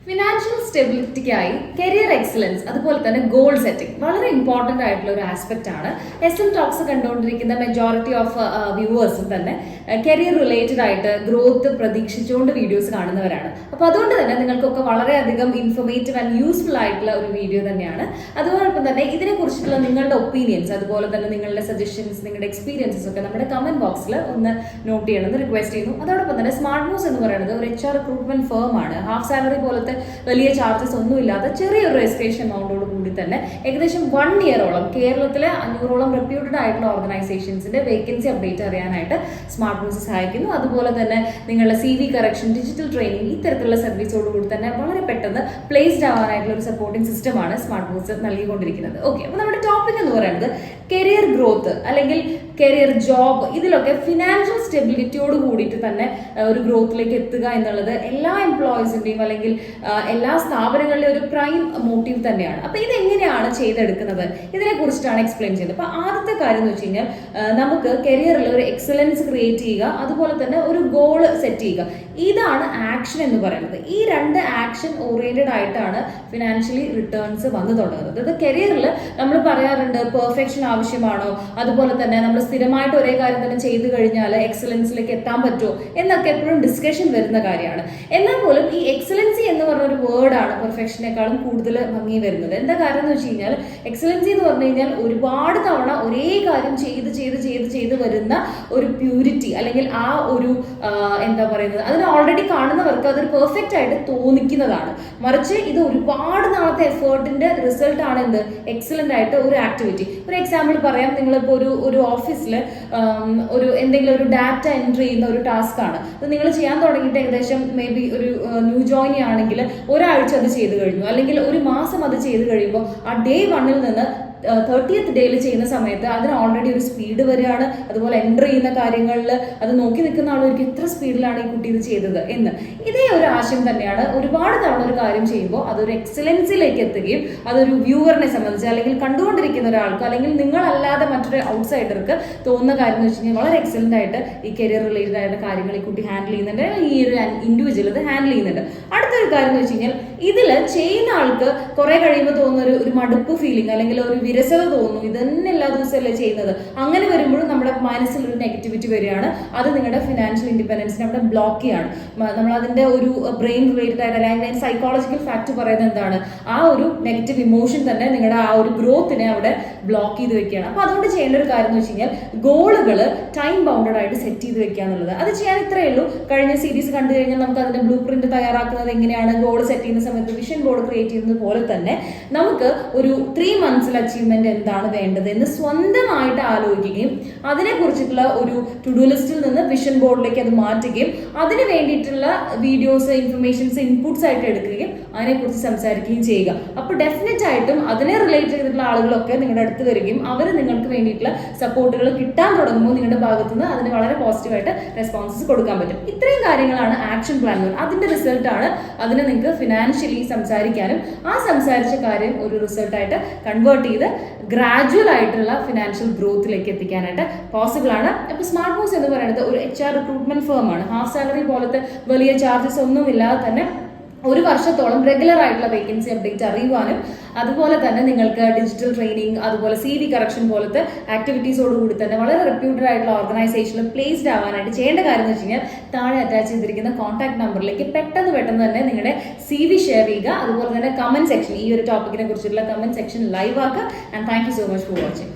Financial സ്റ്റെബിലിറ്റിക്കായി career excellence അതുപോലെ തന്നെ goal setting വളരെ ഇമ്പോർട്ടന്റ് ആയിട്ടുള്ള ഒരു ആസ്പെക്ട് ആണ്. SM ടോക്സ് കണ്ടുകൊണ്ടിരിക്കുന്ന മെജോറിറ്റി ഓഫ് വ്യൂവേഴ്സും തന്നെ കരിയർ റിലേറ്റഡ് ആയിട്ട് ഗ്രോത്ത് പ്രതീക്ഷിച്ചുകൊണ്ട് വീഡിയോസ് കാണുന്നവരാണ്. അപ്പോൾ അതുകൊണ്ട് തന്നെ നിങ്ങൾക്കൊക്കെ വളരെയധികം ഇൻഫോർമേറ്റീവ് ആൻഡ് യൂസ്ഫുൾ ആയിട്ടുള്ള ഒരു വീഡിയോ തന്നെയാണ്. അതോടൊപ്പം തന്നെ ഇതിനെക്കുറിച്ചിട്ടുള്ള നിങ്ങളുടെ ഒപ്പീനിയൻസ് അതുപോലെ തന്നെ നിങ്ങളുടെ സജഷൻസ് നിങ്ങളുടെ എക്സ്പീരിയൻസസ് ഒക്കെ നമ്മുടെ കമന്റ് ബോക്സിൽ ഒന്ന് നോട്ട് ചെയ്യണമെന്ന് റിക്വസ്റ്റ് ചെയ്യുന്നു. അതോടൊപ്പം തന്നെ സ്മാർട്ട് മൂവ്സ് എന്ന് പറയുന്നത് ഒരു HR റിക്രൂട്ട്മെന്റ് ഫേം ആണ്. ഹാഫ് സാലറി പോലത്തെ വലിയ ചാർജസ് ഒന്നുമില്ലാത്ത ചെറിയൊരു രജിസ്ട്രേഷൻ എമൗണ്ടോട് കൂടി തന്നെ ഏകദേശം 1 ഇയറോളം കേരളത്തിലെ 500ഓളം റെപ്യൂട്ടഡ് ആയിട്ടുള്ള ഓർഗനൈസേഷൻസിന്റെ വേക്കൻസി അപ്ഡേറ്റ് അറിയാനായിട്ട് സ്മാർട്ട് മൂവ്സ് സഹായിക്കുന്നു. അതുപോലെ തന്നെ നിങ്ങളുടെ CV കറക്ഷൻ, ഡിജിറ്റൽ ട്രെയിനിങ് ഇത്തരത്തിലുള്ള സർവീസോട് കൂടി തന്നെ വളരെ പെട്ടെന്ന് പ്ലേസ്ഡ് ആവാനായിട്ടുള്ള ഒരു സപ്പോർട്ടിംഗ് സിസ്റ്റമാണ് സ്മാർട്ട് മൂവ്സ് നൽകിക്കൊണ്ടിരിക്കുന്നത്. ഓക്കെ, അപ്പോൾ നമ്മുടെ ടോപ്പിക് എന്ന് പറയുന്നത് കരിയർ ഗ്രോത്ത് അല്ലെങ്കിൽ കരിയർ ജോബ്, ഇതിലൊക്കെ ഫിനാൻഷ്യൽ സ്റ്റെബിലിറ്റിയോട് കൂടിയിട്ട് തന്നെ ഒരു ഗ്രോത്തിലേക്ക് എത്തുക എന്നുള്ളത് എല്ലാ എംപ്ലോയീസിന്റെയും അല്ലെങ്കിൽ എല്ലാ സ്ഥാപനങ്ങളിലെ ഒരു പ്രൈം മോട്ടീവ് തന്നെയാണ്. അപ്പൊ ഇതെങ്ങനെയാണ് ചെയ്തെടുക്കുന്നത്, ഇതിനെ കുറിച്ചിട്ടാണ് എക്സ്പ്ലെയിൻ ചെയ്യുന്നത്. അപ്പൊ ആദ്യത്തെ കാര്യം എന്ന് വെച്ച് കഴിഞ്ഞാൽ നമുക്ക് കരിയറിൽ ഒരു എക്സലൻസ് ക്രിയേറ്റ് ചെയ്യുക, അതുപോലെ തന്നെ ഒരു ഗോൾ സെറ്റ് ചെയ്യുക. ഇതാണ് ആക്ഷൻ എന്ന് പറയുന്നത്. ഈ 2 ആക്ഷൻ ഓറിയന്റഡ് ആയിട്ടാണ് ഫിനാൻഷ്യലി റിട്ടേൺസ് വന്നു തുടങ്ങുന്നത്. അത് കരിയറിൽ നമ്മൾ പറയാറുണ്ട് പെർഫെക്ഷൻ ആവശ്യമാണോ, അതുപോലെ തന്നെ നമ്മൾ സ്ഥിരമായിട്ട് ഒരേ കാര്യം തന്നെ ചെയ്തു കഴിഞ്ഞാൽ എക്സലൻസിലേക്ക് എത്താൻ പറ്റുമോ എന്നൊക്കെ എപ്പോഴും ഡിസ്കഷൻ വരുന്ന കാര്യമാണ്. എന്നാൽ പോലും ഈ എക്സലൻസി എന്ന് പറഞ്ഞൊരു വേർഡാണ് പെർഫെക്ഷനേക്കാളും കൂടുതൽ ഭംഗി വരുന്നത്. എന്താ കാര്യം എന്ന് വെച്ച് കഴിഞ്ഞാൽ എക്സലൻസി എന്ന് പറഞ്ഞു കഴിഞ്ഞാൽ ഒരുപാട് തവണ ഒരേ കാര്യം ചെയ്ത് വരുന്ന ഒരു പ്യൂരിറ്റി അല്ലെങ്കിൽ ആ ഒരു എന്താ പറയുന്നത്, അതിന് ഓൾറെഡി കാണുന്നവർക്ക് അതൊരു പെർഫെക്റ്റ് ആയിട്ട് തോന്നിക്കുന്നതാണ്. മറിച്ച് ഇത് ഒരുപാട് നാളത്തെ എഫേർട്ടിന്റെ റിസൾട്ട് ആണ് എന്ത് എക്സലന്റ് ആയിട്ട് ഒരു ആക്ടിവിറ്റി. ഒരു എക്സാമ്പിൾ പറയാം, നിങ്ങളിപ്പോൾ ഒരു ഓഫീസിൽ ഒരു എന്തെങ്കിലും ഒരു ഡാറ്റ എൻട്രി ചെയ്യുന്ന ഒരു ടാസ്ക് ആണ്. അത് നിങ്ങൾ ചെയ്യാൻ തുടങ്ങിയിട്ട് ഏകദേശം മേ ബി ഒരു ന്യൂ ജോയിനി ആണെങ്കിൽ ഒരാഴ്ച അത് ചെയ്ത് കഴിഞ്ഞു, അല്ലെങ്കിൽ ഒരു മാസം അത് ചെയ്ത് കഴിയുമ്പോൾ ആ ഡേ 1 നിന്ന് 30th ഡേയിൽ ചെയ്യുന്ന സമയത്ത് അതിന് ഓൾറെഡി ഒരു സ്പീഡ് വരികയാണ്. അതുപോലെ എൻ്റർ ചെയ്യുന്ന കാര്യങ്ങളിൽ അത് നോക്കി നിൽക്കുന്ന ആളുകൾക്ക് എത്ര സ്പീഡിലാണ് ഈ കുട്ടി ഇത് ചെയ്തത് എന്ന്. ഇതേ ഒരു ആശയം തന്നെയാണ് ഒരുപാട് തവണ ഒരു കാര്യം ചെയ്യുമ്പോൾ അതൊരു എക്സലൻസിലേക്ക് എത്തുകയും അതൊരു വ്യൂവറിനെ സംബന്ധിച്ച് അല്ലെങ്കിൽ കണ്ടുകൊണ്ടിരിക്കുന്ന ഒരാൾക്ക് അല്ലെങ്കിൽ നിങ്ങളല്ലാതെ മറ്റൊരു ഔട്ട്സൈഡർക്ക് തോന്നുന്ന കാര്യം എന്ന് വെച്ച് കഴിഞ്ഞാൽ വളരെ എക്സലന്റ് ആയിട്ട് ഈ കരിയർ റിലേറ്റഡ് ആയിട്ടുള്ള കാര്യങ്ങൾ ഈ കുട്ടി ഹാൻഡിൽ ചെയ്യുന്നുണ്ട്, ഈ ഒരു ഇൻഡിവിജ്വൽ ഇത് ഹാൻഡിൽ ചെയ്യുന്നുണ്ട്. അടുത്തൊരു കാര്യം എന്ന് വെച്ച് കഴിഞ്ഞാൽ ഇതിൽ ചെയ്യുന്ന ആൾക്ക് കുറെ കഴിയുമ്പോൾ തോന്നുന്ന ഒരു മടുപ്പ് ഫീലിംഗ് അല്ലെങ്കിൽ ഒരു വിരസത തോന്നുന്നു, ഇതന്നെ എല്ലാ ദിവസമല്ലേ ചെയ്യുന്നത്. അങ്ങനെ വരുമ്പോഴും നമ്മുടെ മനസ്സിൽ ഒരു നെഗറ്റിവിറ്റി വരികയാണ്. അത് നിങ്ങളുടെ ഫിനാൻഷ്യൽ ഇൻഡിപെൻഡൻസിനെ അവിടെ ബ്ലോക്ക് ചെയ്യാണ്. നമ്മൾ അതിന്റെ ഒരു ബ്രെയിൻ റിലേറ്റഡ് ആയിട്ട് അല്ലെങ്കിൽ സൈക്കോളജിക്കൽ ഫാക്ട് പറയുന്നത് എന്താണ്, ആ ഒരു നെഗറ്റീവ് ഇമോഷൻ തന്നെ നിങ്ങളുടെ ആ ഒരു ഗ്രോത്തിനെ അവിടെ ബ്ലോക്ക് ചെയ്ത് വെക്കുകയാണ്. അപ്പൊ അതുകൊണ്ട് ചെയ്യേണ്ട ഒരു കാര്യം എന്ന് വെച്ച് കഴിഞ്ഞാൽ ഗോളുകൾ ടൈം ബൗണ്ടഡ് ആയിട്ട് സെറ്റ് ചെയ്ത് വെക്കുക എന്നുള്ളത്. അത് ചെയ്യാൻ ഇത്രയേ ഉള്ളൂ. കഴിഞ്ഞ സീരീസ് കണ്ടു കഴിഞ്ഞാൽ നമുക്ക് അതിന്റെ ബ്ലൂ പ്രിന്റ് തയ്യാറാക്കുന്നത് എങ്ങനെയാണ്, ഗോൾ സെറ്റ് ചെയ്യുന്ന സമയത്ത് വിഷൻ ബോർഡ് ക്രിയേറ്റ് ചെയ്യുന്നത് പോലെ തന്നെ നമുക്ക് ഒരു 3 months അച്ചീവ്മെന്റ് എന്താണ് വേണ്ടത് എന്ന് സ്വന്തമായിട്ട് ആലോചിക്കുകയും അതിനെ കുറിച്ചിട്ടുള്ള ഒരു ടു ഡു ലിസ്റ്റിൽ നിന്ന് വിഷൻ ബോർഡിലേക്ക് അത് മാറ്റുകയും അതിന് വേണ്ടിയിട്ടുള്ള വീഡിയോസ്, ഇൻഫർമേഷൻസ്, ഇൻപുട്സ് ആയിട്ട് എടുക്കുകയും അതിനെക്കുറിച്ച് സംസാരിക്കുകയും ചെയ്യുക. അപ്പോൾ ഡെഫിനറ്റ് ആയിട്ടും അതിനെ റിലേറ്റ് ചെയ്തിട്ടുള്ള ആളുകളൊക്കെ നിങ്ങളുടെ അടുത്ത് വരികയും അവർ നിങ്ങൾക്ക് വേണ്ടിയിട്ടുള്ള സപ്പോർട്ടുകൾ കിട്ടാൻ തുടങ്ങുമ്പോൾ നിങ്ങളുടെ ഭാഗത്തുനിന്ന് അതിന് വളരെ പോസിറ്റീവായിട്ട് റെസ്പോൺസസ് കൊടുക്കാൻ പറ്റും. ഇത്രയും കാര്യങ്ങളാണ് ആക്ഷൻ പ്ലാൻ. അതിന്റെ റിസൾട്ടാണ് അതിന് നിങ്ങൾക്ക് ഫിനാൻഷ്യലി സംസാരിക്കാനും ആ സംസാരിച്ച കാര്യം ഒരു റിസൾട്ടായിട്ട് കൺവേർട്ട് ചെയ്ത് ഗ്രാജുവൽ ആയിട്ടുള്ള ഫിനാൻഷ്യൽ ഗ്രോത്തിലേക്ക് എത്തിക്കാനായിട്ട് പോസിബിൾ ആണ്. അപ്പോൾ സ്മാർട്ട് മൂവ്സ് എന്ന് പറയുന്നത് ഒരു HR റിക്രൂട്ട്മെന്റ് ഫേം ആണ്. ഹാഫ് സാലറി പോലത്തെ വലിയ ചാർജസ് ഒന്നുമില്ലാതെ തന്നെ 1 വർഷത്തോളം റെഗുലർ ആയിട്ടുള്ള വേക്കൻസി അപ്ഡേറ്റ് അറിയുവാനും അതുപോലെ തന്നെ നിങ്ങൾക്ക് ഡിജിറ്റൽ ട്രെയിനിങ് അതുപോലെ CV കറക്ഷൻ പോലത്തെ ആക്ടിവിറ്റീസോട് കൂടി തന്നെ വളരെ റെപ്യൂട്ടഡ് ആയിട്ടുള്ള ഓർഗനൈസേഷനിൽ പ്ലേസ്ഡ് ആവാനായിട്ട് ചെയ്യേണ്ട കാര്യം എന്ന് വെച്ച് കഴിഞ്ഞാൽ താഴെ അറ്റാച്ച് ചെയ്തിരിക്കുന്ന കോൺടാക്ട് നമ്പറിലേക്ക് പെട്ടെന്ന് തന്നെ നിങ്ങളുടെ CV ഷെയർ ചെയ്യുക. അതുപോലെ തന്നെ കമന്റ് സെക്ഷൻ, ഈ ഒരു ടോപ്പിക്കിനെ കുറിച്ചുള്ള കമന്റ് സെക്ഷൻ ലൈവ് ആക്കുക. And thank you so much for watching.